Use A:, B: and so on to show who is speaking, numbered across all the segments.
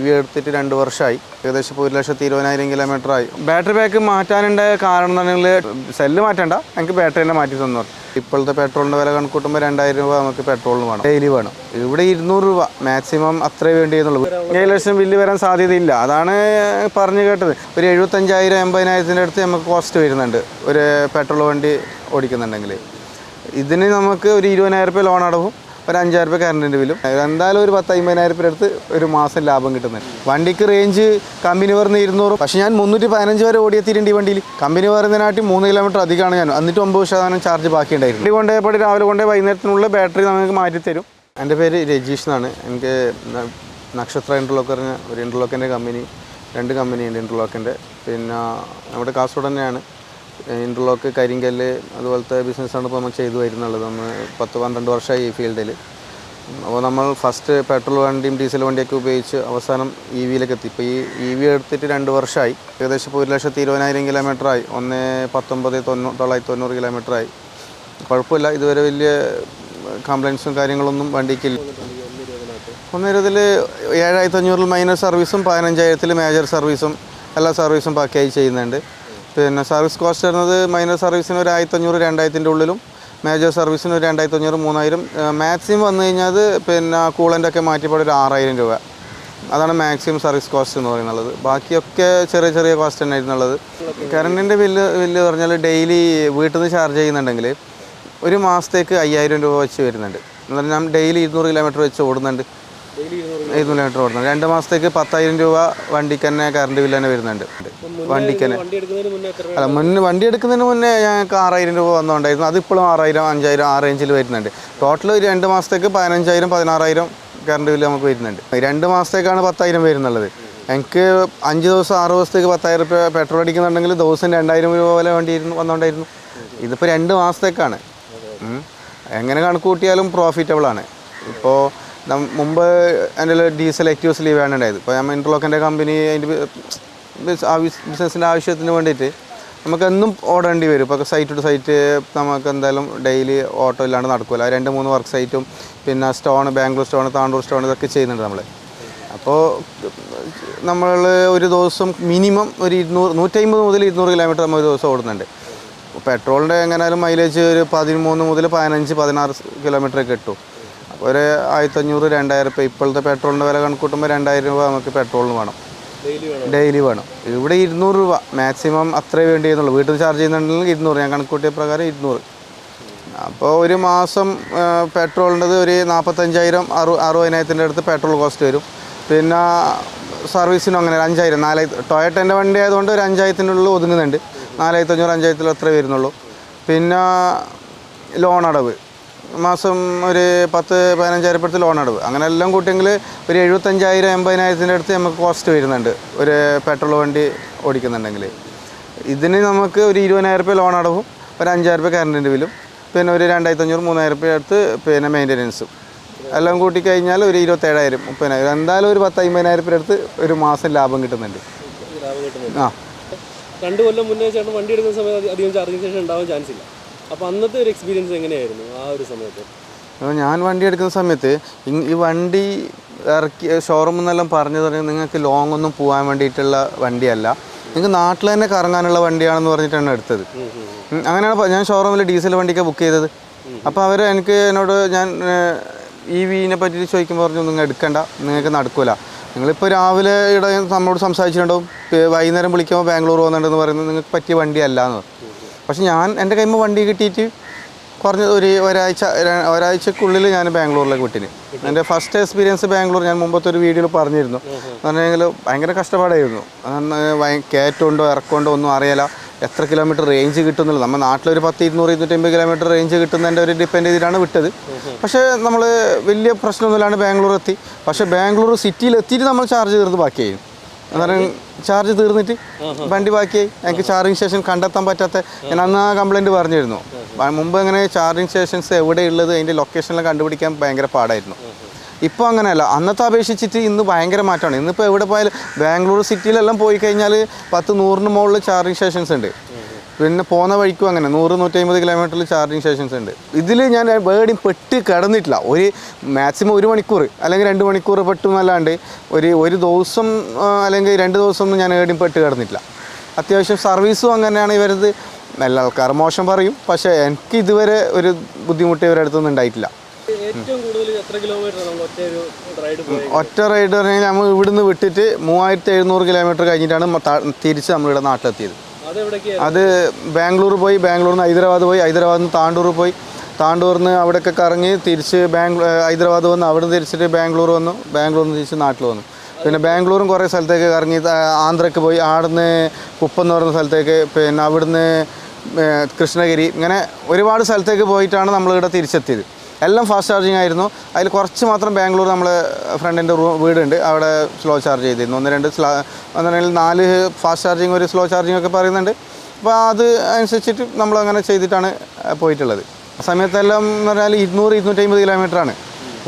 A: EV എടുത്തിട്ട് 2 വർഷമായി. ഏകദേശം 1,20,000 കിലോമീറ്ററായി. ബാറ്ററി പാക്ക് മാറ്റാനുണ്ടായ കാരണം എന്ന് പറഞ്ഞാൽ സെല്ല് മാറ്റണ്ട, എനിക്ക് ബാറ്ററി തന്നെ മാറ്റി തന്നു. ഇപ്പോഴത്തെ പെട്രോളിൻ്റെ വില കണക്കൂട്ടുമ്പോൾ 2,000 രൂപ നമുക്ക് പെട്രോളിന് വേണം, ഡെയിലി വേണം. ഇവിടെ 200 രൂപ മാക്സിമം അത്രേ വേണ്ടിയെന്നുള്ളൂ. 7 ലക്ഷം ബില്ല് വരാൻ സാധ്യതയില്ല, അതാണ് പറഞ്ഞു കേട്ടത്. ഒരു 75,000 80,000 അടുത്ത് നമുക്ക് കോസ്റ്റ് വരുന്നുണ്ട് ഒരു പെട്രോൾ വണ്ടി ഓടിക്കുന്നുണ്ടെങ്കിൽ. ഇതിന് നമുക്ക് ഒരു 20,000 രൂപ ലോൺ അടവും, ഒരു 5,000 രൂപ കറണ്ടിൻ്റെ ബില്ലും, എന്തായാലും ഒരു 10,000-50,000 രൂപ അടുത്ത് ഒരു മാസം ലാഭം കിട്ടുന്നുണ്ട്. വണ്ടിക്ക് റേഞ്ച് കമ്പനി പറഞ്ഞ് 200, പക്ഷേ ഞാൻ 315 വരെ ഓടിയെത്തിയിട്ടുണ്ട് ഈ വണ്ടിയിൽ. കമ്പനി പറയുന്നതിനാട്ടി 3 കിലോമീറ്റർ അധികമാണ് ഞാൻ, എന്നിട്ട് 9% ചാർജ് ബാക്കി ഉണ്ടായിരുന്നു. വണ്ടി കൊണ്ടുപോയപ്പോൾ രാവിലെ കൊണ്ടുപോയി വൈകുന്നേരത്തിനുള്ള ബാറ്ററി നമുക്ക് മാറ്റിത്തരും. എൻ്റെ പേര് രജീഷ് എന്നാണ്. എനിക്ക് നക്ഷത്ര ഇൻ്റർലോക്ക് പറഞ്ഞ ഒരു ഇൻ്റർലോക്കിൻ്റെ കമ്പനി, 2 കമ്പനിയുണ്ട് ഇൻ്റർലോക്കിൻ്റെ. പിന്നെ നമ്മുടെ കാസർഗോഡ് തന്നെയാണ് ഇൻ്റർലോക്ക്, കരിങ്കല്ല് അതുപോലത്തെ ബിസിനസ്സാണ് ഇപ്പോൾ നമ്മൾ ചെയ്തു വരുന്നുള്ളത്. നമ്മൾ 10-12 വർഷമായി ഈ ഫീൽഡിൽ. അപ്പോൾ നമ്മൾ ഫസ്റ്റ് പെട്രോൾ വണ്ടിയും ഡീസൽ വണ്ടിയൊക്കെ ഉപയോഗിച്ച് അവസാനം EVയിലേക്ക് എത്തി. ഇപ്പോൾ ഈ EV എടുത്തിട്ട് 2 വർഷമായി. ഏകദേശം 1,20,000 കിലോമീറ്ററായി. 19,990 കിലോമീറ്ററായി. കുഴപ്പമില്ല, ഇതുവരെ വലിയ കംപ്ലയിൻസും കാര്യങ്ങളൊന്നും വണ്ടിക്കില്ല. 1,20,000 7,500 മൈനർ സർവീസും 15,000 മേജർ സർവീസും എല്ലാ സർവീസും ബാക്കിയായി ചെയ്യുന്നുണ്ട്. പിന്നെ സർവീസ് കോസ്റ്റ് വരുന്നത് മൈനർ സർവീസിന് ഒരു 1,500-2,000 ഉള്ളിലും, മേജർ സർവീസിന് ഒരു 2,500-3,000. മാക്സിമം വന്നു കഴിഞ്ഞാൽ പിന്നെ കൂളൻ്റൊക്കെ മാറ്റിയപ്പോൾ ഒരു 6,000 രൂപ. അതാണ് മാക്സിമം സർവീസ് കോസ്റ്റ് എന്ന് പറയുന്നത്. ബാക്കിയൊക്കെ ചെറിയ ചെറിയ കോസ്റ്റ് തന്നെ ആയിരുന്നുള്ളത്. കറണ്ടിൻ്റെ ബില്ല് പറഞ്ഞാൽ ഡെയിലി വീട്ടിൽ നിന്ന് ചാർജ് ചെയ്യുന്നുണ്ടെങ്കിൽ ഒരു മാസത്തേക്ക് 5,000 രൂപ വെച്ച് വരുന്നുണ്ട്. എന്നാൽ ഞാൻ ഡെയിലി 200 കിലോമീറ്റർ വെച്ച് ഓടുന്നുണ്ട്. 200 കിലോമീറ്റർ ഓടുന്നുണ്ട്. 2 മാസത്തേക്ക് 10,000 രൂപ വണ്ടിക്ക് തന്നെ കറണ്ട് ബില്ല് തന്നെ വരുന്നുണ്ട്. വണ്ടിക്ക് തന്നെ അല്ല, വണ്ടി എടുക്കുന്നതിന് മുന്നേ ഞങ്ങൾക്ക് 6,000 രൂപ വന്നുകൊണ്ടായിരുന്നു. അതിപ്പോഴും 6,000, 5,000 ആ റേഞ്ചിൽ വരുന്നുണ്ട്. ടോട്ടൽ ഒരു 2 മാസത്തേക്ക് 15,000, 16,000 കറണ്ട് ബില്ല് നമുക്ക് വരുന്നുണ്ട്. 2 മാസത്തേക്കാണ് 10,000 വരുന്നുള്ളത്. എനിക്ക് 5 ദിവസം 6 ദിവസത്തേക്ക് 10,000 രൂപ പെട്രോൾ അടിക്കുന്നുണ്ടെങ്കിൽ ദിവസം 2,000 രൂപ പോലെ വണ്ടി വന്നുകൊണ്ടായിരുന്നു. ഇതിപ്പോൾ 2 മാസത്തേക്കാണ്. എങ്ങനെ കണക്ക് കൂട്ടിയാലും പ്രോഫിറ്റബിളാണ്. ഇപ്പോൾ മുമ്പ് എൻ്റെ ഡീസൽ എക്യൂസ് ലീവാണ് ഉണ്ടായത്. ഇപ്പോൾ നമ്മൾ ഇൻ്റർലോക്കിൻ്റെ കമ്പനി അതിൻ്റെ ബിസിനസ്സിൻ്റെ ആവശ്യത്തിന് വേണ്ടിയിട്ട് നമുക്കെന്നും ഓടേണ്ടി വരും. ഇപ്പോൾ സൈറ്റ് ടു സൈറ്റ് നമുക്ക് എന്തായാലും ഡെയിലി ഓട്ടോ ഇല്ലാണ്ട് നടക്കില്ല. 2-3 വർക്ക് സൈറ്റും പിന്നെ ബാംഗ്ലൂർ സ്റ്റോൺ, താണ്ടൂർ സ്റ്റോൺ ഇതൊക്കെ ചെയ്യുന്നുണ്ട് നമ്മൾ. അപ്പോൾ നമ്മൾ ഒരു ദിവസം മിനിമം ഒരു 150 മുതൽ 200 കിലോമീറ്റർ നമ്മൾ ഒരു ദിവസം ഓടുന്നുണ്ട്. പെട്രോളിൻ്റെ എങ്ങനെയാലും മൈലേജ് ഒരു 13 മുതൽ 15-16 കിലോമീറ്റർ കിട്ടും. അപ്പോൾ ഒരു 1,500-2,000 രൂപ. ഇപ്പോഴത്തെ പെട്രോളിൻ്റെ വില കണക്കൂട്ടുമ്പോൾ 2,000 രൂപ നമുക്ക് പെട്രോളിന് വേണം, ഡെയിലി വേണം. ഇവിടെ 200 രൂപ മാക്സിമം അത്രേ വേണ്ടിയെന്നുള്ളൂ. വീട്ടിൽ ചാർജ് ചെയ്യുന്നുണ്ടെങ്കിൽ 200, ഞാൻ കണക്കൂട്ടിയ പ്രകാരം 200. അപ്പോൾ ഒരു മാസം പെട്രോളിൻ്റെത് ഒരു 45,000 60,000 അടുത്ത് പെട്രോൾ കോസ്റ്റ് വരും. പിന്നെ സർവീസിനും അങ്ങനെ 5,000 4,000 ടൊയോട്ടൻ്റെ വണ്ടി ആയതുകൊണ്ട് ഒരു 5,000-നുള്ളിൽ ഒതുങ്ങുന്നുണ്ട്. 4,500-5,000 അത്രേ വരുന്നുള്ളൂ. പിന്നെ ലോൺ അടവ് മാസം ഒരു 10-15,000 അടുത്ത് ലോൺ അടവ്, അങ്ങനെ എല്ലാം കൂട്ടിയെങ്കിൽ ഒരു 75,000-80,000 അടുത്ത് നമുക്ക് കോസ്റ്റ് വരുന്നുണ്ട് ഒരു പെട്രോൾ വണ്ടി ഓടിക്കുന്നുണ്ടെങ്കിൽ. ഇതിന് നമുക്ക് ഒരു 20,000 രൂപ ലോൺ അടവും, ഒരു 5,000 രൂപ കറണ്ടിൻ്റെ ബില്ലും, പിന്നെ ഒരു 2,500-3,000 രൂപ അടുത്ത് പിന്നെ മെയിൻ്റനൻസും എല്ലാം കൂട്ടിക്കഴിഞ്ഞാൽ ഒരു 27,000 30,000 എന്തായാലും ഒരു 10,000-50,000 രൂപ അടുത്ത് ഒരു മാസം ലാഭം കിട്ടുന്നുണ്ട്. ആ
B: 2 കൊല്ലം മുന്നേ ചേട്ടൻ വണ്ടി എടുക്കുന്ന സമയത്ത് അധികം ചാർജിങ് സ്റ്റേഷൻ ഉണ്ടാവാൻ ചാൻസ് ഇല്ല. അപ്പോൾ അന്നത്തെ ഒരു എക്സ്പീരിയൻസ് എങ്ങനെയായിരുന്നു ആ ഒരു സമയത്ത്?
A: അപ്പോൾ ഞാൻ വണ്ടി എടുക്കുന്ന സമയത്ത് ഈ വണ്ടി ഇറക്കി ഷോറൂമിൽ നിന്നെല്ലാം പറഞ്ഞു പറഞ്ഞാൽ നിങ്ങൾക്ക് ലോങ് ഒന്നും പോകാൻ വേണ്ടിയിട്ടുള്ള വണ്ടിയല്ല, നിങ്ങൾക്ക് നാട്ടിൽ തന്നെ കറങ്ങാനുള്ള വണ്ടിയാണെന്ന് പറഞ്ഞിട്ടാണ് എടുത്തത്. അങ്ങനെയാണ് ഞാൻ ഷോറൂമിൽ ഡീസൽ വണ്ടിക്ക് ബുക്ക് ചെയ്തത്. അപ്പോൾ അവർ എന്നോട് ഞാൻ EVനെ പറ്റി ചോദിക്കുമ്പോൾ പറഞ്ഞു നിങ്ങൾ എടുക്കണ്ട, നിങ്ങൾക്ക് നടക്കില്ല. നിങ്ങളിപ്പോൾ രാവിലെ ഇവിടെ നമ്മളോട് സംസാരിച്ചിട്ടുണ്ടാവും, വൈകുന്നേരം വിളിക്കുമ്പോൾ ബാംഗ്ലൂർ പോകുന്നുണ്ടെന്ന് പറയുന്നത് നിങ്ങൾക്ക് പറ്റിയ വണ്ടിയല്ല എന്ന്. പക്ഷെ എൻ്റെ കയ്യിൽ വണ്ടി കിട്ടിയിട്ട് കുറഞ്ഞ ഒരാഴ്ചക്കുള്ളിൽ ഞാൻ ബാംഗ്ലൂരിലേക്ക് വിട്ടിന്. എൻ്റെ ഫസ്റ്റ് എക്സ്പീരിയൻസ് ബാംഗ്ലൂർ ഞാൻ മുമ്പത്തെ ഒരു വീഡിയോയിൽ പറഞ്ഞിരുന്നു. എന്ന് പറഞ്ഞെങ്കിൽ ഭയങ്കര കഷ്ടപ്പാടായിരുന്നു. കയറ്റമുണ്ടോ ഇറക്കമുണ്ടോ ഒന്നും അറിയില്ല, എത്ര കിലോമീറ്റർ റേഞ്ച് കിട്ടുന്നില്ല. നമ്മൾ നാട്ടിലൊരു 100-250 കിലോമീറ്റർ റേഞ്ച് കിട്ടുന്നതിൻ്റെ ഒരു ഡിപ്പെൻഡ് ചെയ്തിട്ടാണ് വിട്ടത്. പക്ഷേ നമ്മൾ വലിയ പ്രശ്നമൊന്നുമില്ലാണ്ട് ബാംഗ്ലൂർ എത്തി. പക്ഷേ ബാംഗ്ലൂർ സിറ്റിയിൽ എത്തിയിട്ട് നമ്മൾ ചാർജ് തീർന്ന് ബാക്കിയായി. അന്നേരം ചാർജ് തീർന്നിട്ട് വണ്ടി ബാക്കിയായി. എനിക്ക് ചാർജിങ് സ്റ്റേഷൻ കണ്ടെത്താൻ പറ്റാത്ത, ഞാൻ അന്ന് ആ കംപ്ലയിൻറ്റ് പറഞ്ഞിരുന്നു. മുമ്പ് അങ്ങനെ ചാർജിങ് സ്റ്റേഷൻസ് എവിടെയുള്ളത് അതിൻ്റെ ലൊക്കേഷനിൽ കണ്ടുപിടിക്കാൻ ഭയങ്കര പാടായിരുന്നു. ഇപ്പോൾ അങ്ങനെയല്ല, അന്നത്തെ അപേക്ഷിച്ചിട്ട് ഇന്ന് ഭയങ്കര മാറ്റമാണ്. ഇന്നിപ്പോൾ എവിടെ പോയാലും ബാംഗ്ലൂർ സിറ്റിയിലെല്ലാം പോയി കഴിഞ്ഞാൽ 10-100 മുകളിൽ ചാർജിങ് സ്റ്റേഷൻസ് ഉണ്ട്. പിന്നെ പോകുന്ന വഴിക്കും അങ്ങനെ 100-150 കിലോമീറ്ററിൽ ചാർജിങ് സ്റ്റേഷൻസ് ഉണ്ട്. ഇതിൽ ഞാൻ എവിടെയും പെട്ട് കിടന്നിട്ടില്ല. ഒരു മാക്സിമം 1 മണിക്കൂർ അല്ലെങ്കിൽ 2 മണിക്കൂർ പെട്ടു എന്നല്ലാണ്ട് ഒരു ദിവസം അല്ലെങ്കിൽ 2 ദിവസമൊന്നും ഞാൻ എവിടെയും പെട്ട് കിടന്നിട്ടില്ല. അത്യാവശ്യം സർവീസും അങ്ങനെയാണ് ഇവരത്. എല്ലാ ആൾക്കാരും മോശം പറയും, പക്ഷേ എനിക്ക് ഇതുവരെ ഒരു ബുദ്ധിമുട്ട് ഇവരുടെ അടുത്തൊന്നും ഉണ്ടായിട്ടില്ല.
B: ഏറ്റവും കൂടുതൽ എത്ര കിലോമീറ്റർ
A: ഒറ്റ റൈഡ് പറഞ്ഞാൽ നമ്മൾ ഇവിടുന്ന് വിട്ടിട്ട് 3700 കിലോമീറ്റർ കഴിഞ്ഞിട്ടാണ് തിരിച്ച് നമ്മളിവിടെ നാട്ടിലെത്തിയത്. അത് ബാംഗ്ലൂർ പോയി, ബാംഗ്ലൂരിൽ നിന്ന് ഹൈദരാബാദ് പോയി, ഹൈദരാബാദിൽ നിന്ന് താണ്ടൂർ പോയി, താണ്ടൂരിൽ നിന്ന് അവിടെയൊക്കെ കറങ്ങി തിരിച്ച് ഹൈദരാബാദ് വന്ന് അവിടെ നിന്ന് തിരിച്ചിട്ട് ബാംഗ്ലൂർ വന്നു, ബാംഗ്ലൂരിൽ നിന്ന് തിരിച്ച് നാട്ടിൽ വന്നു. പിന്നെ ബാംഗ്ലൂരും കുറേ സ്ഥലത്തേക്ക് കറങ്ങി, ആന്ധ്രയ്ക്ക് പോയി, അവിടുന്ന് കുപ്പം എന്ന് പറയുന്ന സ്ഥലത്തേക്ക്, പിന്നെ അവിടുന്ന് കൃഷ്ണഗിരി, ഇങ്ങനെ ഒരുപാട് സ്ഥലത്തേക്ക് പോയിട്ടാണ് നമ്മളിവിടെ തിരിച്ചെത്തിയത്. എല്ലാം ഫാസ്റ്റ് ചാർജിങ് ആയിരുന്നു. അതിൽ കുറച്ച് മാത്രം ബാംഗ്ലൂർ നമ്മൾ ഫ്രണ്ടിൻ്റെ വീടുണ്ട്, അവിടെ സ്ലോ ചാർജ് ചെയ്തിരുന്നു. 4 ഫാസ്റ്റ് ചാർജിങ്, ഒരു സ്ലോ ചാർജിങ് ഒക്കെ പറയുന്നുണ്ട്. അപ്പോൾ അത് അനുസരിച്ചിട്ട് നമ്മളങ്ങനെ ചെയ്തിട്ടാണ് പോയിട്ടുള്ളത്. ആ സമയത്തെല്ലാം എന്ന് പറഞ്ഞാൽ 200-250 കിലോമീറ്ററാണ്.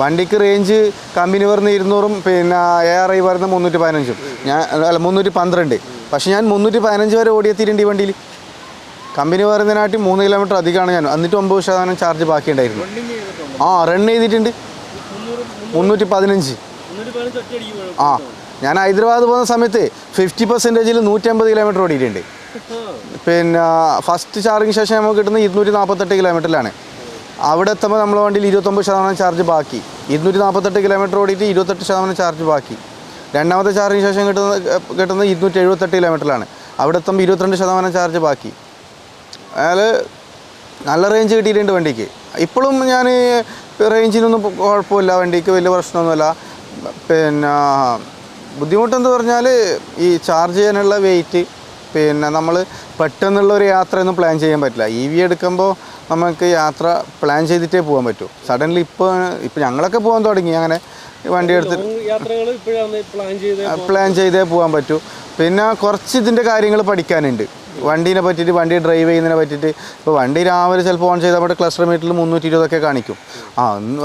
A: വണ്ടിക്ക് റേഞ്ച് കമ്പനി വരുന്ന 200-ഉം പിന്നെ ARI വരുന്ന 315-ഉം, ഞാൻ 312. പക്ഷേ ഞാൻ 315 വരെ ഓടിയെത്തിയിട്ടുണ്ട് ഈ വണ്ടിയിൽ. കമ്പനി പറയുന്നതിനായിട്ട് 3 കിലോമീറ്റർ അധികമാണ് ഞാൻ. എന്നിട്ട് 9% ചാർജ് ബാക്കിയുണ്ടായിരുന്നു. റൺ ചെയ്തിട്ടുണ്ട് 315. ഞാൻ ഹൈദരാബാദ് പോകുന്ന സമയത്ത് 50%-ൽ 150 കിലോമീറ്റർ ഓടിയിട്ടുണ്ട്. പിന്നെ ഫസ്റ്റ് ചാർജിങ് ശേഷം നമുക്ക് കിട്ടുന്നത് 248 കിലോമീറ്ററിലാണ്. അവിടെ എത്തുമ്പോൾ നമ്മളെ വണ്ടിയിൽ 29% ചാർജ് ബാക്കി. 248 കിലോമീറ്റർ ഓടിയിട്ട് 28% ചാർജ് ബാക്കി. രണ്ടാമത്തെ ചാർജിങ് ശേഷം കിട്ടുന്നത് 278 കിലോമീറ്ററിലാണ്. അവിടെ എത്തുമ്പോൾ 22% ചാർജ് ബാക്കി. അയാൾ നല്ല റേഞ്ച് കിട്ടിയിട്ടുണ്ട് വണ്ടിക്ക്. ഇപ്പോഴും ഞാൻ റേഞ്ചിനൊന്നും കുഴപ്പമില്ല, വണ്ടിക്ക് വലിയ പ്രശ്നമൊന്നുമില്ല. പിന്നെ ബുദ്ധിമുട്ടെന്ന് പറഞ്ഞാൽ ഈ ചാർജ് ചെയ്യാനുള്ള വെയിറ്റ്, പിന്നെ നമ്മൾ പെട്ടെന്നുള്ളൊരു യാത്രയൊന്നും പ്ലാൻ ചെയ്യാൻ പറ്റില്ല. EV എടുക്കുമ്പോൾ നമുക്ക് യാത്ര പ്ലാൻ ചെയ്തിട്ടേ പോകാൻ പറ്റൂ. സഡൻലി ഇപ്പോൾ ഞങ്ങളൊക്കെ പോകാൻ തുടങ്ങി, അങ്ങനെ വണ്ടി എടുത്ത് പ്ലാൻ ചെയ്തേ പോകാൻ പറ്റൂ. പിന്നെ കുറച്ച് ഇതിൻ്റെ കാര്യങ്ങൾ പഠിക്കാനുണ്ട്, വണ്ടീനെ പറ്റിയിട്ട്, വണ്ടി ഡ്രൈവ് ചെയ്യുന്നതിനെ പറ്റിയിട്ട്. ഇപ്പോൾ വണ്ടി രാവിലെ ചിലപ്പോൾ ഓൺ ചെയ്താൽ നമ്മുടെ ക്ലസ്റ്റർ മീറ്ററിൽ 320 കാണിക്കും.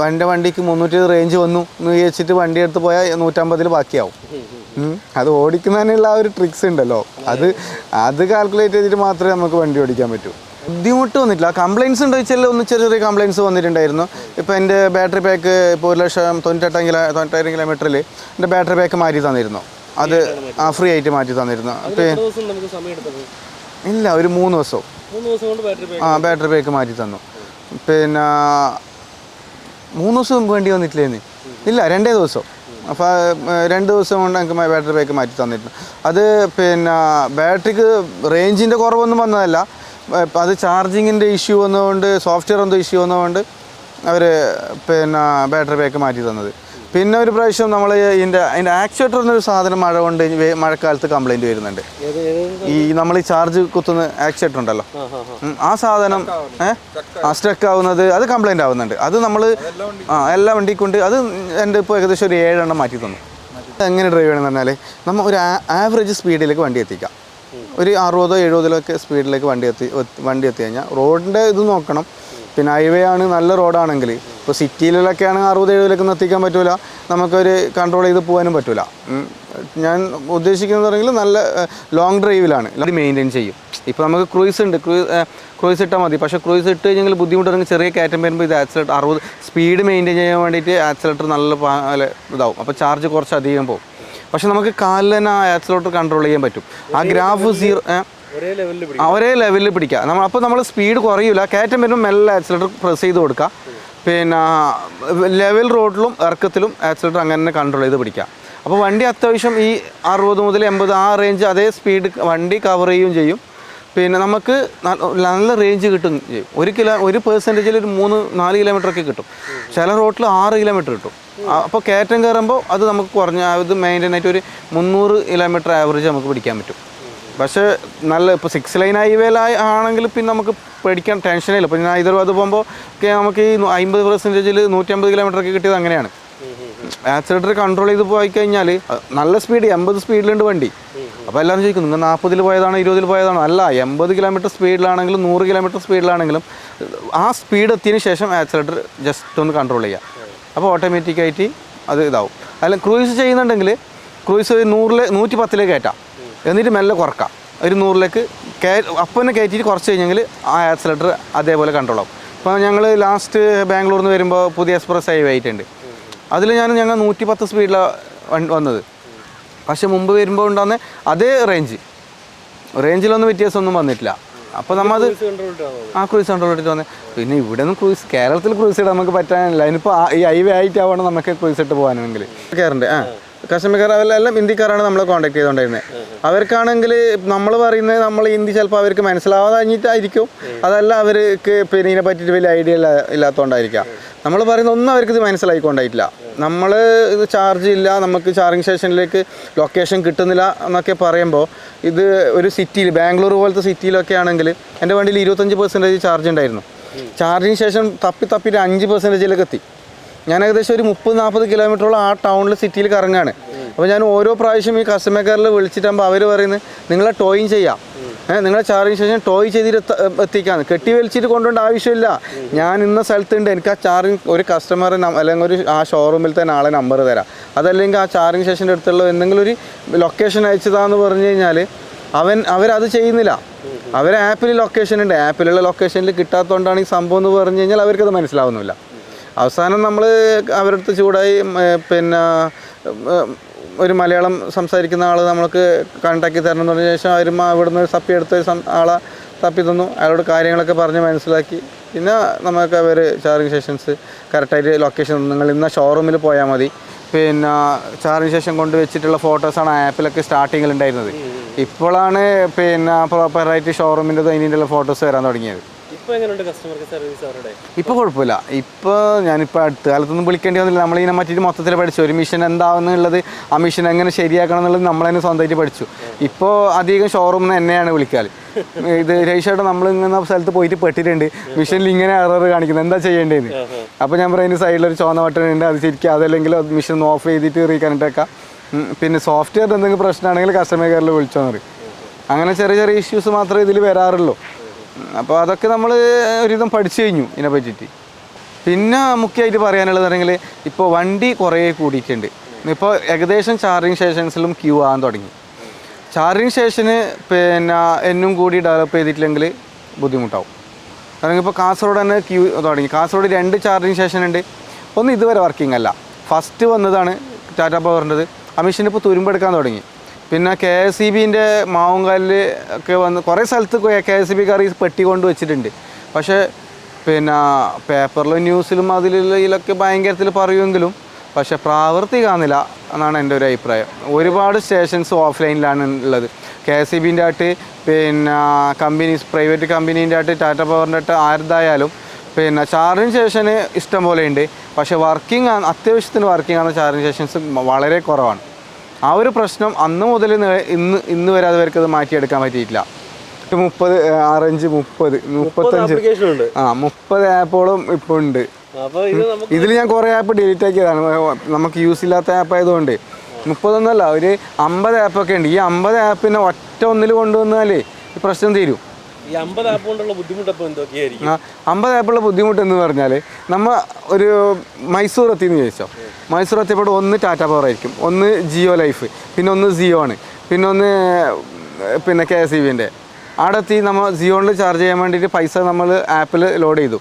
A: എൻ്റെ വണ്ടിക്ക് 320 റേഞ്ച് വന്നു എന്ന് വിചാരിച്ചിട്ട് വണ്ടി എടുത്ത് പോയാൽ 150 ബാക്കിയാവും. അത് ഓടിക്കുന്നതിനുള്ള ആ ഒരു ട്രിക്സ് ഉണ്ടല്ലോ, അത് കാൽക്കുലേറ്റ് ചെയ്തിട്ട് മാത്രമേ നമുക്ക് വണ്ടി ഓടിക്കാൻ പറ്റൂ. ബുദ്ധിമുട്ട് വന്നിട്ടില്ല. കംപ്ലയിൻസ് ഉണ്ടോ ചോദിച്ചാൽ ഒന്ന് ചെറിയ കംപ്ലയിൻസ് വന്നിട്ടുണ്ടായിരുന്നു. ഇപ്പോൾ എൻ്റെ ബാറ്ററി പാക്ക് ഇപ്പോൾ 1,98,000 കിലോമീറ്ററിൽ എൻ്റെ ബാറ്ററി പാക്ക് മാറ്റി തന്നിരുന്നു. അത് ഫ്രീ ആയിട്ട് മാറ്റി തന്നിരുന്നു. ഇല്ല, ഒരു 3 ദിവസം ബാറ്ററി പാക്ക് മാറ്റി തന്നു. പിന്നെ 3 ദിവസം വേണ്ടി വന്നിട്ടില്ലേന്ന്, ഇല്ല 2 ദിവസം. അപ്പോൾ 2 ദിവസം കൊണ്ട് എനിക്ക് ബാറ്ററി പാക്ക് മാറ്റി തന്നിരുന്നു. അത് പിന്നെ ബാറ്ററിക്ക് റേഞ്ചിൻ്റെ കുറവൊന്നും വന്നതല്ല, അത് ചാർജിങ്ങിൻ്റെ ഇഷ്യൂ വന്നതുകൊണ്ട്, സോഫ്റ്റ്വെയർ എന്തോ ഇഷ്യൂ വന്നതുകൊണ്ട് അവർ പിന്നെ ബാറ്ററി പാക്ക് മാറ്റി തന്നത്. പിന്നെ ഒരു പ്രാവശ്യം നമ്മൾ അതിൻ്റെ ആക്ച്വേറ്റർ എന്നൊരു സാധനം മഴക്കാലത്ത് കംപ്ലൈൻറ്റ് വരുന്നുണ്ട്. ഈ നമ്മൾ ഈ ചാർജ് കുത്തുന്ന ആക്ച്വേറ്റർ ഉണ്ടല്ലോ, ആ സാധനം സ്റ്റക്ക് ആവുന്നത്, അത് കംപ്ലൈൻറ്റ് ആവുന്നുണ്ട്. അത് നമ്മൾ എല്ലാ വണ്ടിക്കൊണ്ട് അത് എൻ്റെ ഇപ്പോൾ ഏകദേശം ഒരു 7 എണ്ണം മാറ്റി തന്നു. എങ്ങനെ ഡ്രൈവ് ചെയ്യണമെന്ന് പറഞ്ഞാൽ നമ്മൾ ഒരു ആവറേജ് സ്പീഡിലേക്ക് വണ്ടി എത്തിക്കാം. ഒരു 60-70 സ്പീഡിലേക്ക് വണ്ടി എത്തി കഴിഞ്ഞാൽ റോഡിൻ്റെ ഇത് നോക്കണം. പിന്നെ ഹൈവേ ആണ്, നല്ല റോഡാണെങ്കിൽ, ഇപ്പോൾ സിറ്റിയിലൊക്കെ ആണെങ്കിൽ 60-70 എത്തിക്കാൻ പറ്റില്ല, നമുക്കൊരു കൺട്രോൾ ചെയ്ത് പോകാനും പറ്റില്ല. ഞാൻ ഉദ്ദേശിക്കുന്നത് പറഞ്ഞെങ്കിൽ നല്ല ലോങ് ഡ്രൈവിലാണ് അത് മെയിൻറ്റെയിൻ ചെയ്യും. ഇപ്പോൾ നമുക്ക് ക്രൂയിസ് ഉണ്ട്, ക്രൂയിസ് ഇട്ടാൽ മതി. പക്ഷേ ക്രൂയിസ് ഇട്ട് കഴിഞ്ഞാൽ ബുദ്ധിമുട്ടുണ്ടെങ്കിൽ ചെറിയ കയറ്റം വരുമ്പോൾ ഇത് ആക്സിലേറ്റർ 60 സ്പീഡ് മെയിൻറ്റെയിൻ ചെയ്യാൻ വേണ്ടിയിട്ട് ആക്സിലേറ്റർ നല്ല ഇതാവും. അപ്പോൾ ചാർജ് കുറച്ച് അധികം പോകും. പക്ഷെ നമുക്ക് കാലിൽ തന്നെ ആ ആക്സിലേറ്റർ കൺട്രോൾ ചെയ്യാൻ പറ്റും. ആ ഗ്രാഫ് ഒരേ ലെവലിൽ പിടിക്കുക. അപ്പോൾ നമ്മൾ സ്പീഡ് കുറയില്ല. കയറ്റം വരുമ്പോൾ മെല്ലെ ആക്സിലേറ്റർ പ്രസ് ചെയ്ത് കൊടുക്കുക. പിന്നെ ലെവൽ റോഡിലും ഇറക്കത്തിലും ആക്സിലേറ്റർ അങ്ങനെ തന്നെ കൺട്രോൾ ചെയ്ത് പിടിക്കുക. അപ്പോൾ വണ്ടി അത്യാവശ്യം ഈ 60 മുതൽ 80 ആ റേഞ്ച് അതേ സ്പീഡ് വണ്ടി കവർ ചെയ്യുകയും ചെയ്യും. പിന്നെ നമുക്ക് നല്ല റേഞ്ച് കിട്ടും ചെയ്യും. 1% ഒരു 3-4 കിലോമീറ്ററൊക്കെ കിട്ടും. ചില റോഡിൽ 6 കിലോമീറ്റർ കിട്ടും. അപ്പോൾ കയറ്റം കയറുമ്പോൾ അത് നമുക്ക് കുറഞ്ഞ ഇത് മെയിൻറ്റെയിൻ ആയിട്ട് ഒരു 300 കിലോമീറ്റർ ആവറേജ് നമുക്ക് പിടിക്കാൻ പറ്റും. പക്ഷേ നല്ല ഇപ്പോൾ 6 ലൈൻ ഹൈവേയിലായി ആണെങ്കിൽ പിന്നെ നമുക്ക് പേടിക്കാൻ ടെൻഷനില്ല. ഇപ്പോൾ ഞാൻ ഹൈദരാബാദ് പോകുമ്പോൾ ഒക്കെ നമുക്ക് ഈ 50%-ൽ 150 കിലോമീറ്ററൊക്കെ കിട്ടിയത് അങ്ങനെയാണ്. ആക്സിലേറ്റർ കൺട്രോൾ ചെയ്ത് പോയി കഴിഞ്ഞാൽ നല്ല സ്പീഡ് 80 സ്പീഡിലുണ്ട് വണ്ടി. അപ്പോൾ എല്ലാവരും ചോദിക്കും, നിങ്ങൾ 40-ൽ പോയതാണോ 20-ൽ പോയതാണോ? അല്ല, 80 കിലോമീറ്റർ സ്പീഡിലാണെങ്കിലും 100 കിലോമീറ്റർ സ്പീഡിലാണെങ്കിലും ആ സ്പീഡ് എത്തിയതിന് ശേഷം ആക്സിലേറ്റർ ജസ്റ്റ് ഒന്ന് കൺട്രോൾ ചെയ്യുക. അപ്പോൾ ഓട്ടോമാറ്റിക്കായിട്ട് അത് ഇതാവും. അല്ല, ക്രൂയിസ് ചെയ്യുന്നുണ്ടെങ്കിൽ ക്രൂയിസ് 110-ലേക്ക് കയറ്റാം, എന്നിട്ട് മെല്ലെ കുറക്കാം. ഒരു 100-ലേക്ക് അപ്പം തന്നെ കയറ്റിയിട്ട് കുറച്ച് കഴിഞ്ഞെങ്കിൽ ആ ആക്സിലേറ്റർ അതേപോലെ കൺട്രോൾ ആവും. ഇപ്പോൾ ഞങ്ങൾ ലാസ്റ്റ് ബാംഗ്ലൂരിൽ നിന്ന് വരുമ്പോൾ പുതിയ എക്സ്പ്രസ് ഹൈവേ ആയിട്ടുണ്ട്. അതിൽ ഞങ്ങൾ 110 സ്പീഡിലാണ് വന്നത്. പക്ഷെ മുമ്പ് വരുമ്പോൾ ഉണ്ടാകുന്ന അതേ റേഞ്ചിലൊന്നും വ്യത്യാസമൊന്നും വന്നിട്ടില്ല. അപ്പോൾ നമ്മത് ക്രൂസ് കൺട്രോൾ ഇട്ടിട്ട് വന്നത്. പിന്നെ ഇവിടെ നിന്ന് കേരളത്തിൽ ക്രൂസ് ഇടാൻ നമുക്ക് പറ്റാനില്ല. അതിനിപ്പോൾ ഈ ഹൈവേ ആയിട്ടാവണം നമുക്ക് ക്രൂസ് ഇട്ട് പോകാനെങ്കിൽ കയറണ്ടേ. കസ്റ്റമർ കെയർ അവരെല്ലാം ഹിന്ദിക്കാരാണ് നമ്മളെ കോൺടാക്ട് ചെയ്തുകൊണ്ടിരുന്നത്. അവർക്കാണെങ്കിൽ നമ്മൾ പറയുന്നത് നമ്മൾ ഹിന്ദി ചിലപ്പോൾ അവർക്ക് മനസ്സിലാവാതെ കഴിഞ്ഞിട്ടായിരിക്കും, അതല്ല അവർക്ക് പിന്നെ ഇതിനെ പറ്റിയിട്ട് വലിയ ഐഡിയ ഇല്ലാത്തതുകൊണ്ടായിരിക്കാം. നമ്മൾ പറയുന്ന ഒന്നും അവർക്ക് ഇത് മനസ്സിലായിക്കൊണ്ടായിട്ടില്ല. നമ്മൾ ഇത് ചാർജ് ഇല്ല, നമുക്ക് ചാർജിങ് സ്റ്റേഷനിലേക്ക് ലൊക്കേഷൻ കിട്ടുന്നില്ല എന്നൊക്കെ പറയുമ്പോൾ, ഇത് ഒരു സിറ്റിയിൽ ബാംഗ്ലൂർ പോലത്തെ സിറ്റിയിലൊക്കെ ആണെങ്കിൽ എൻ്റെ വണ്ടിയിൽ 25% ചാർജ് ഉണ്ടായിരുന്നു. ചാർജിങ് സ്റ്റേഷൻ തപ്പിയിട്ട് 5%-ലേക്ക് എത്തി. ഞാൻ ഏകദേശം ഒരു 30-40 കിലോമീറ്ററോളം ആ ടൗണിൽ സിറ്റിയിൽ കറങ്ങാണ്. അപ്പോൾ ഞാൻ ഓരോ പ്രാവശ്യം ഈ കസ്റ്റമർ കെയറിൽ വിളിച്ചിട്ടാകുമ്പോൾ അവർ പറയുന്നത് നിങ്ങളെ ടോയിങ് ചെയ്യാം, നിങ്ങളെ ചാർജിങ് സ്റ്റേഷൻ ടോയ് ചെയ്തിട്ട് എത്തിക്കാന്ന്. കെട്ടി വലിച്ചിട്ട് കൊണ്ടുപോകേണ്ട ആവശ്യമില്ല. ഞാൻ ഇന്ന സ്ഥലത്തുണ്ട്, എനിക്ക് ആ ചാർജിങ് ഒരു കസ്റ്റമറെ അല്ലെങ്കിൽ ഒരു ആ ഷോറൂമിൽ തന്നെ ആളെ നമ്പർ തരാം, അതല്ലെങ്കിൽ ആ ചാർജിങ് സ്റ്റേഷൻ്റെ അടുത്തുള്ള എന്തെങ്കിലും ഒരു ലൊക്കേഷൻ അയച്ചതാന്ന് പറഞ്ഞു കഴിഞ്ഞാൽ അവരത് ചെയ്യുന്നില്ല. അവർ ആപ്പിൽ ലൊക്കേഷൻ ഉണ്ട്, ആപ്പിലുള്ള ലൊക്കേഷനിൽ കിട്ടാത്തതുകൊണ്ടാണ് ഈ സംഭവം എന്ന് പറഞ്ഞു കഴിഞ്ഞാൽ അവർക്കത് മനസ്സിലാവുന്നില്ല. അവസാനം നമ്മൾ അവരുടെ അടുത്ത് ചൂടായി പിന്നെ ഒരു മലയാളം സംസാരിക്കുന്ന ആൾ നമ്മൾക്ക് കോൺടാക്ട് തരണം എന്ന് പറഞ്ഞ ശേഷം അവരും ഇവിടുന്ന് സപ്പി എടുത്ത ആളെ തപ്പി തന്നു. അയാളോട് കാര്യങ്ങളൊക്കെ പറഞ്ഞ് മനസ്സിലാക്കി. പിന്നെ നമുക്ക് അവർ ചാർജിങ് സ്റ്റേഷൻസ് കറക്റ്റായിട്ട് ലൊക്കേഷൻ നിങ്ങൾ ഇന്ന ഷോറൂമിൽ പോയാൽ മതി. പിന്നെ ചാർജിങ് സ്റ്റേഷൻ കൊണ്ട് വെച്ചിട്ടുള്ള ഫോട്ടോസാണ് ആപ്പിലൊക്കെ സ്റ്റാർട്ടിങ്ങിൽ ഉണ്ടായിരുന്നത്. ഇപ്പോഴാണ് പിന്നെ പ്രോപ്പറായിട്ട് ഷോറൂമിൻ്റെ അതിൻ്റെ ഫോട്ടോസ് വരാൻ തുടങ്ങിയത്. ഇപ്പോൾ കുഴപ്പമില്ല. ഇപ്പോൾ ഞാനിപ്പോൾ അടുത്ത കാലത്തൊന്നും വിളിക്കേണ്ടി വന്നില്ല. നമ്മളിതിനെ പറ്റിയിട്ട് മൊത്തത്തിൽ പഠിച്ചു. ഒരു മിഷൻ എന്താവുന്നുള്ളത്, ആ മിഷൻ എങ്ങനെ ശരിയാക്കണം എന്നുള്ളത് നമ്മൾ തന്നെ സ്വന്തമായിട്ട് പഠിച്ചു. ഇപ്പോൾ അധികം ഷോറൂമിൽ നിന്ന് എന്നെയാണ് വിളിക്കാറ്. ഇത് രജിസ്റ്റേർഡ് നമ്മളിങ്ങനെ സ്ഥലത്ത് പോയിട്ട് പെട്ടിട്ടുണ്ട്, മിഷനിൽ ഇങ്ങനെ എറർ കാണിക്കുന്നത്, എന്താ ചെയ്യേണ്ടതെന്ന്. അപ്പോൾ ഞാൻ പറയുന്നത് സൈഡിലൊരു ചുവന്ന ബട്ടൺ ഉണ്ട്, അത് ശരിക്കും അതല്ലെങ്കിൽ മിഷൻ ഓഫ് ചെയ്തിട്ട് റീകണക്ട് ആക്കാം. പിന്നെ സോഫ്റ്റ്വെയർ എന്തെങ്കിലും പ്രശ്നമാണെങ്കിൽ കസ്റ്റമർ കെയറിൽ വിളിച്ചോന്ന് പറയും. അങ്ങനെ ചെറിയ ചെറിയ ഇഷ്യൂസ് മാത്രമേ ഇതിൽ വരാറുള്ളൂ. അപ്പോൾ അതൊക്കെ നമ്മൾ ഒരുവിധം പഠിച്ചു കഴിഞ്ഞു ഇതിനെ പറ്റിയിട്ട്. പിന്നെ മുഖ്യമായിട്ട് പറയാനുള്ളതാണെങ്കിൽ ഇപ്പോൾ വണ്ടി കുറേ കൂടിയിട്ടുണ്ട്. ഇപ്പോൾ ഏകദേശം ചാർജിങ് സ്റ്റേഷൻസിലും ക്യൂ ആകാൻ തുടങ്ങി. ചാർജിങ് സ്റ്റേഷന് പിന്നെ എന്നും കൂടി ഡെവലപ്പ് ചെയ്തിട്ടില്ലെങ്കിൽ ബുദ്ധിമുട്ടാവും. കാരണം ഇപ്പോൾ കാസർഗോഡ് തന്നെ ക്യൂ തുടങ്ങി. കാസർഗോഡ് 2 ചാർജിങ് സ്റ്റേഷൻ ഉണ്ട്. ഒന്ന് ഇതുവരെ വർക്കിംഗ് അല്ല. ഫസ്റ്റ് വന്നതാണ് ടാറ്റ പവറിൻ്റെത്. ആ മെഷീൻ ഇപ്പോൾ തുരുമ്പെടുക്കാൻ തുടങ്ങി. പിന്നെ KSEBിൻ്റെ മാവുങ്കാലിൽ ഒക്കെ വന്ന് കുറേ സ്ഥലത്ത് KSEBക്കാർ ഈ പെട്ടി കൊണ്ട് വെച്ചിട്ടുണ്ട്. പക്ഷേ പിന്നെ പേപ്പറിലും ന്യൂസിലും അതിലൊക്കെ ഭയങ്കരത്തിൽ പറയുമെങ്കിലും പക്ഷേ പ്രാവർത്തി കാണുന്നില്ല എന്നാണ് എൻ്റെ ഒരു അഭിപ്രായം. ഒരുപാട് സ്റ്റേഷൻസ് ഓഫ്ലൈനിലാണ് ഉള്ളത്. KSEBിൻ്റെ ആയിട്ട് പിന്നെ കമ്പനീസ് പ്രൈവറ്റ് കമ്പനീൻ്റെ ആയിട്ട് ടാറ്റ പവറിൻ്റെ ആയിട്ട് ആരുതായാലും പിന്നെ ചാർജിങ് സ്റ്റേഷന് ഇഷ്ടം പോലെ ഉണ്ട്. പക്ഷേ അത്യാവശ്യത്തിന് വർക്കിംഗ് ആണ് ചാർജിങ് സ്റ്റേഷൻസ് വളരെ കുറവാണ്. ആ ഒരു പ്രശ്നം അന്ന് മുതൽ ഇന്ന് വരെ അതുവരെ അത് മാറ്റിയെടുക്കാൻ പറ്റിയിട്ടില്ല. 30 ആപ്പോളം ഇപ്പോൾ ഉണ്ട്. ഇതിൽ ഞാൻ കുറേ ആപ്പ് ഡിലീറ്റ് ആക്കിയതാണ്. നമുക്ക് യൂസ് ഇല്ലാത്ത ആപ്പ് ആയതുകൊണ്ട് 30 ഒരു 50 ആപ്പൊക്കെ ഉണ്ട്. ഈ 50 ആപ്പിനെ ഒറ്റ ഒന്നിൽ കൊണ്ടുവന്നാലേ ഈ പ്രശ്നം തീരും.
B: ഈ 50 ആപ്പ് കൊണ്ടുള്ള ബുദ്ധിമുട്ടപ്പോൾ എന്തൊക്കെയായിരിക്കും?
A: 50 ആപ്പുള്ള ബുദ്ധിമുട്ടെന്ന് പറഞ്ഞാൽ നമ്മൾ ഒരു മൈസൂർ എത്തിയെന്ന് ചോദിച്ചോ. മൈസൂർ എത്തിയപ്പോൾ ഒന്ന് ടാറ്റ പവർ ആയിരിക്കും, ഒന്ന് ജിയോ ലൈഫ്, പിന്നെ ഒന്ന് ജിയോ ആണ്, പിന്നെ ഒന്ന് പിന്നെ KSEBിൻ്റെ. അവിടെ എത്തി നമ്മൾ ജിയോണിൽ ചാർജ് ചെയ്യാൻ വേണ്ടിയിട്ട് പൈസ നമ്മൾ ആപ്പിൽ ലോഡ് ചെയ്തു.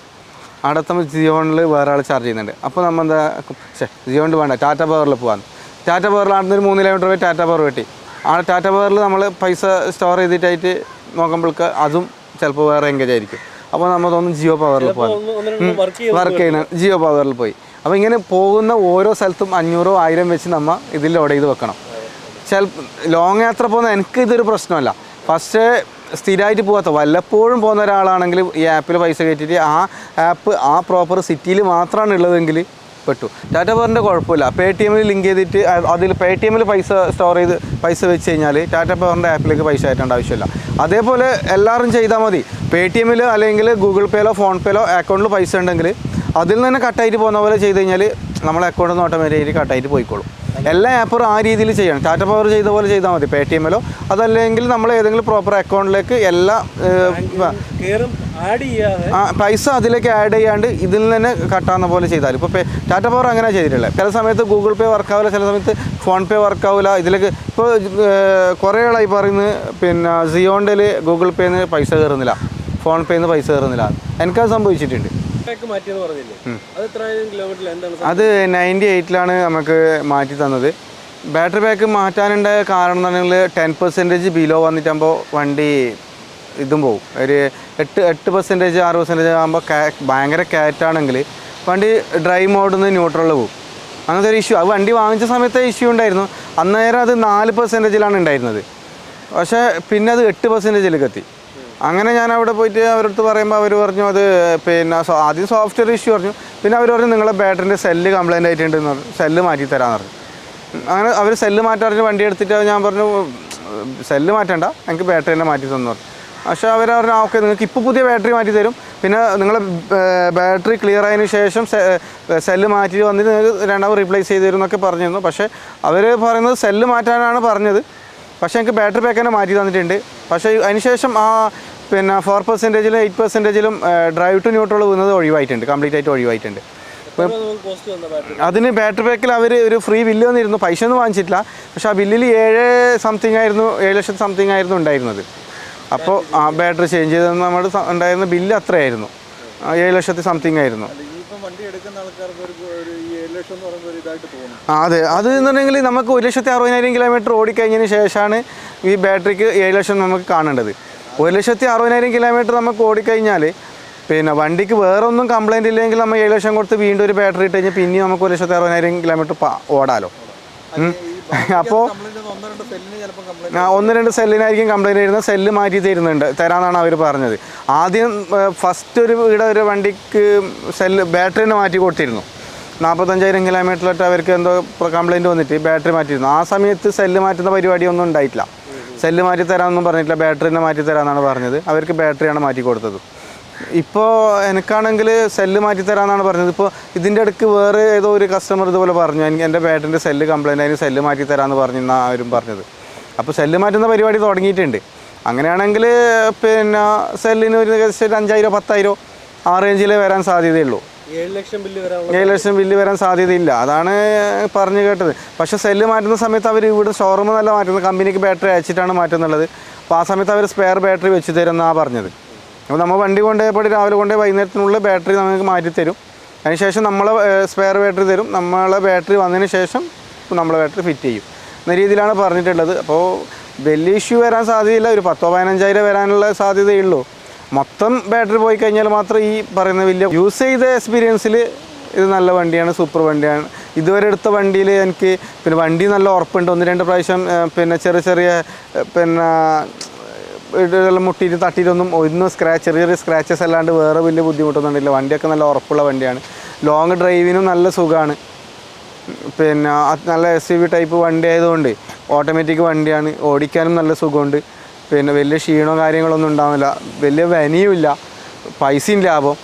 A: അവിടെ എത്തുമ്പോൾ ജിയോണിൽ വേറെ ആൾ ചാർജ് ചെയ്യുന്നുണ്ട്. അപ്പോൾ നമ്മൾ എന്താ ജിയോണിൽ വേണ്ട ടാറ്റ പവറിൽ പോകാൻ. ടാറ്റ പവറിൽ അവിടെ നിന്ന് 3 കിലോമീറ്റർ പോയി ടാറ്റ പവർ വെട്ടി. ആ ടാറ്റ പവറിൽ നമ്മൾ പൈസ സ്റ്റോർ ചെയ്തിട്ടായിട്ട് നോക്കുമ്പോൾക്ക് അതും ചിലപ്പോൾ വേറെ എൻഗേജ് ആയിരിക്കും. അപ്പോൾ നമ്മൾ തോന്നും ജിയോ പവറിൽ പോകാൻ, വർക്ക് ചെയ്യുന്ന ജിയോ പവറിൽ പോയി. അപ്പോൾ ഇങ്ങനെ പോകുന്ന ഓരോ സ്ഥലത്തും 500 1000 വെച്ച് നമ്മൾ ഇതിൽ ലോഡ് ചെയ്ത് വെക്കണം. ലോങ് യാത്ര പോകുന്ന എനിക്ക് ഇതൊരു പ്രശ്നമല്ല. ഫസ്റ്റ് സ്ഥിരമായിട്ട് പോകാത്ത വല്ലപ്പോഴും പോകുന്ന ഒരാളാണെങ്കിൽ ഈ ആപ്പിൽ പൈസ കയറ്റിയിട്ട് ആ പ്രോപ്പർ സിറ്റിയിൽ മാത്രമാണ് ഉള്ളതെങ്കിൽ പെട്ടു. ടാറ്റ പവറിൻ്റെ കുഴപ്പമില്ല. പേടിഎമ്മിൽ ലിങ്ക് ചെയ്തിട്ട് അതിൽ പേടിഎമ്മിൽ പൈസ സ്റ്റോർ ചെയ്ത് പൈസ വെച്ച് കഴിഞ്ഞാൽ ടാറ്റ പവറിൻ്റെ ആപ്പിലേക്ക് പൈസ കയറ്റേണ്ട ആവശ്യമില്ല. അതേപോലെ എല്ലാവരും ചെയ്താൽ മതി. പേടിഎമ്മിൽ അല്ലെങ്കിൽ ഗൂഗിൾ പേയിലോ ഫോൺ പേയിലോ അക്കൗണ്ടിൽ പൈസ ഉണ്ടെങ്കിൽ അതിൽ നിന്ന് തന്നെ കട്ടായിട്ട് പോകുന്ന പോലെ ചെയ്ത് കഴിഞ്ഞാൽ നമ്മളെ അക്കൗണ്ടിൽ നിന്ന് ഓട്ടോമാറ്റിക്കായിട്ട് കട്ടായിട്ട് പോയിക്കോളും. എല്ലാ ആപ്പറും ആ രീതിയിൽ ചെയ്യണം. ടാറ്റ പവർ ചെയ്ത പോലെ ചെയ്താൽ മതി, പേടിഎമ്മിലോ അതല്ലെങ്കിൽ നമ്മൾ ഏതെങ്കിലും പ്രോപ്പർ അക്കൗണ്ടിലേക്ക് എല്ലാ പൈസ അതിലേക്ക് ആഡ് ചെയ്യാണ്ട് ഇതിൽ നിന്ന് തന്നെ കട്ടാവുന്ന പോലെ ചെയ്താൽ. ഇപ്പോൾ ടാറ്റ പവർ അങ്ങനെ ചെയ്തിട്ടുള്ളത്. ചില സമയത്ത് ഗൂഗിൾ പേ വർക്കാവില്ല, ചില സമയത്ത് ഫോൺ പേ വർക്കാവില്ല. ഇതിലേക്ക് ഇപ്പോൾ കുറേ ആളായി പറയുന്നത് പിന്നെ സിയോണ്ടിൽ ഗൂഗിൾ പേന്ന് പൈസ കയറുന്നില്ല, ഫോൺ പേന്ന് പൈസ കയറുന്നില്ല. എനിക്കത് സംഭവിച്ചിട്ടുണ്ട്. അത് 98-ലാണ് നമുക്ക് മാറ്റി തന്നത്. ബാറ്ററി പാക്ക് മാറ്റാനുണ്ടായ കാരണം എന്ന് പറഞ്ഞാൽ 10% ബിലോ വന്നിട്ടാകുമ്പോൾ വണ്ടി ഇതും പോകും. ഒരു 8% 6% ആകുമ്പോൾ ഭയങ്കര കാറ്റാണെങ്കിൽ വണ്ടി ഡ്രൈവ് മോഡിൽ നിന്ന് ന്യൂട്രലിൽ പോകും. അങ്ങനത്തെ ഒരു ഇഷ്യൂ അത് വണ്ടി വാങ്ങിച്ച സമയത്തെ ഇഷ്യൂ ഉണ്ടായിരുന്നു. അന്നേരം അത് 4%-ലാണ് ഉണ്ടായിരുന്നത്. പക്ഷേ പിന്നെ അത് 8%-ലേക്ക് എത്തി. അങ്ങനെ ഞാൻ അവിടെ പോയിട്ട് അവരടുത്ത് പറയുമ്പോൾ അവർ പറഞ്ഞു അത് പിന്നെ ആദ്യം സോഫ്റ്റ്വെയർ ഇഷ്യൂ പറഞ്ഞു. പിന്നെ അവർ പറഞ്ഞു നിങ്ങളെ ബാറ്ററിൻ്റെ സെല്ല് കംപ്ലൈൻ്റ് ആയിട്ടുണ്ടെന്ന് പറഞ്ഞു, സെല്ല് മാറ്റി തരാമെന്ന് പറഞ്ഞു. അങ്ങനെ അവർ സെല്ല് മാറ്റാറിന് വണ്ടി എടുത്തിട്ട് ഞാൻ പറഞ്ഞു സെല്ല് മാറ്റണ്ട, എനിക്ക് ബാറ്ററി തന്നെ മാറ്റി തന്നു പറഞ്ഞു. പക്ഷേ അവർ പറഞ്ഞു ഓക്കെ നിങ്ങൾക്ക് ഇപ്പോൾ പുതിയ ബാറ്ററി മാറ്റി തരും, പിന്നെ നിങ്ങൾ ബാറ്ററി ക്ലിയർ ആയതിനു ശേഷം സെല്ല് മാറ്റി വന്നിട്ട് നിങ്ങൾക്ക് രണ്ടാമത് റീപ്ലേസ് ചെയ്ത് തരും എന്നൊക്കെ പറഞ്ഞിരുന്നു. പക്ഷേ അവർ പറയുന്നത് സെല്ല് മാറ്റാനാണ് പറഞ്ഞത്. പക്ഷേ എനിക്ക് ബാറ്ററി പാക്ക് തന്നെ മാറ്റി തന്നിട്ടുണ്ട്. പക്ഷേ അതിനുശേഷം ആ പിന്നെ 4%-ലും 8%-ലും ഡ്രൈവ് ടു ന്യൂട്രൽ വീണത് ഒഴിവായിട്ടുണ്ട്, കംപ്ലീറ്റ് ആയിട്ട് ഒഴിവായിട്ടുണ്ട്. അതിന് ബാറ്ററി പാക്കിൽ അവർ ഒരു ഫ്രീ ബില്ല് വന്നിരുന്നു, പൈസ ഒന്നും വാങ്ങിച്ചിട്ടില്ല. പക്ഷേ ആ ബില്ലിൽ 7 ലക്ഷം സംതിങ് ആയിരുന്നു ഉണ്ടായിരുന്നത്. അപ്പോൾ ആ ബാറ്ററി ചേഞ്ച് ചെയ്തെന്ന് നമ്മൾ ഉണ്ടായിരുന്ന ബില്ല് അത്രയായിരുന്നു, 7 ലക്ഷത്തി സംതിങ് ആയിരുന്നു. അതെ, അത് എന്നുണ്ടെങ്കിൽ നമുക്ക് 1,60,000 കിലോമീറ്റർ ഓടിക്കഴിഞ്ഞതിന് ശേഷമാണ് ഈ ബാറ്ററിക്ക് 7 ലക്ഷം നമുക്ക് കാണേണ്ടത്. 1,60,000 കിലോമീറ്റർ നമുക്ക് ഓടിക്കഴിഞ്ഞാൽ പിന്നെ വണ്ടിക്ക് വേറെ ഒന്നും കംപ്ലൈൻറ്റ് ഇല്ലെങ്കിൽ നമ്മൾ 7 ലക്ഷം കൊടുത്ത് വീണ്ടും ഒരു ബാറ്ററി ഇട്ട് കഴിഞ്ഞാൽ പിന്നെയും നമുക്ക് 1,60,000 കിലോമീറ്റർ ഓടാലോ. അപ്പോൾ 1-2 സെല്ലിനായിരിക്കും കംപ്ലൈൻറ്റ് വരുന്നത്, സെല്ല് മാറ്റി തരാമെന്നാണ് അവർ പറഞ്ഞത്. ആദ്യം ഫസ്റ്റ് ഒരു വണ്ടിക്ക് ബാറ്ററി തന്നെ മാറ്റി കൊടുത്തിരുന്നു. 45,000 കിലോമീറ്ററിലിട്ട് അവർക്ക് എന്തോ കംപ്ലൈൻറ്റ് വന്നിട്ട് ബാറ്ററി മാറ്റിയിരുന്നു. ആ സമയത്ത് സെല്ല് മാറ്റുന്ന പരിപാടിയൊന്നും ഉണ്ടായിട്ടില്ല. സെല്ല് മാറ്റി തരാമെന്നൊന്നും പറഞ്ഞിട്ടില്ല, ബാറ്ററി തന്നെ മാറ്റി തരാമെന്നാണ് പറഞ്ഞത്. അവർക്ക് ബാറ്ററിയാണ് മാറ്റി കൊടുത്തത്. ഇപ്പോൾ എനിക്കാണെങ്കിൽ സെല്ല് മാറ്റി തരാമെന്നാണ് പറഞ്ഞത്. ഇപ്പോൾ ഇതിൻ്റെ ഇടയ്ക്ക് വേറെ ഏതോ ഒരു കസ്റ്റമർ ഇതുപോലെ പറഞ്ഞു എൻ്റെ ബാറ്ററിൻ്റെ സെല്ല് കംപ്ലൈൻറ്റ് ആയി, സെല്ല് മാറ്റി തരാമെന്ന് പറഞ്ഞാണ് അവരും പറഞ്ഞത്. അപ്പോൾ സെല്ല് മാറ്റുന്ന പരിപാടി തുടങ്ങിയിട്ടുണ്ട്. അങ്ങനെയാണെങ്കിൽ പിന്നെ സെല്ലിന് ഒരു 5,000-10,000 ആ റേഞ്ചിലേ വരാൻ സാധ്യതയുള്ളൂ.
B: 7
A: ലക്ഷം ബില്ല് വരാൻ സാധ്യതയില്ല, അതാണ് പറഞ്ഞു കേട്ടത്. പക്ഷേ സെല്ല് മാറ്റുന്ന സമയത്ത് അവർ ഇവിടെ ഷോറൂമിൽ നല്ല മാറ്റുന്നത്, കമ്പനിക്ക് ബാറ്ററി അയച്ചിട്ടാണ് മാറ്റുന്നുള്ളത്. അപ്പോൾ ആ സമയത്ത് അവർ സ്പെയർ ബാറ്ററി വെച്ച് തരുമെന്നാണ് പറഞ്ഞത്. അപ്പോൾ നമ്മൾ വണ്ടി കൊണ്ടുപോയപ്പോൾ രാവിലെ കൊണ്ടുപോയി വൈകുന്നേരത്തിനുള്ള ബാറ്ററി നമുക്ക് മാറ്റിത്തരും. അതിനുശേഷം നമ്മളെ സ്പെയർ ബാറ്ററി തരും, നമ്മളെ ബാറ്ററി വന്നതിന് ശേഷം നമ്മളെ ബാറ്ററി ഫിറ്റ് ചെയ്യും എന്ന രീതിയിലാണ് പറഞ്ഞിട്ടുള്ളത്. അപ്പോൾ വലിയ ഇഷ്യൂ വരാൻ സാധ്യതയില്ല, ഒരു 10,000-15,000 വരാനുള്ള സാധ്യതയുള്ളൂ. മൊത്തം ബാറ്ററി പോയി കഴിഞ്ഞാൽ മാത്രം ഈ പറയുന്ന വലിയ യൂസ് ചെയ്ത എക്സ്പീരിയൻസിൽ ഇത് നല്ല വണ്ടിയാണ്, സൂപ്പർ വണ്ടിയാണ്. ഇതുവരെ എടുത്ത വണ്ടിയിൽ എനിക്ക് പിന്നെ വണ്ടി നല്ല ഉറപ്പുണ്ട്. 1-2 പ്രാവശ്യം പിന്നെ ചെറിയ പിന്നെ മുട്ടിയിട്ട് തട്ടിയിട്ടൊന്നും ഒന്നും ചെറിയ സ്ക്രാച്ചസ് അല്ലാണ്ട് വേറെ വലിയ ബുദ്ധിമുട്ടൊന്നും ഉണ്ടില്ല. വണ്ടിയൊക്കെ നല്ല ഉറപ്പുള്ള വണ്ടിയാണ്. ലോങ് ഡ്രൈവിനും നല്ല സുഖമാണ്. പിന്നെ നല്ല SUV ടൈപ്പ് വണ്ടി ആയതുകൊണ്ട് ഓട്ടോമാറ്റിക് വണ്ടിയാണ്, ഓടിക്കാനും നല്ല സുഖമുണ്ട്. പിന്നെ വലിയ ക്ഷീണമോ കാര്യങ്ങളൊന്നും ഉണ്ടാവില്ല, വലിയ വിനയുമില്ല, പൈസയും ലാഭം.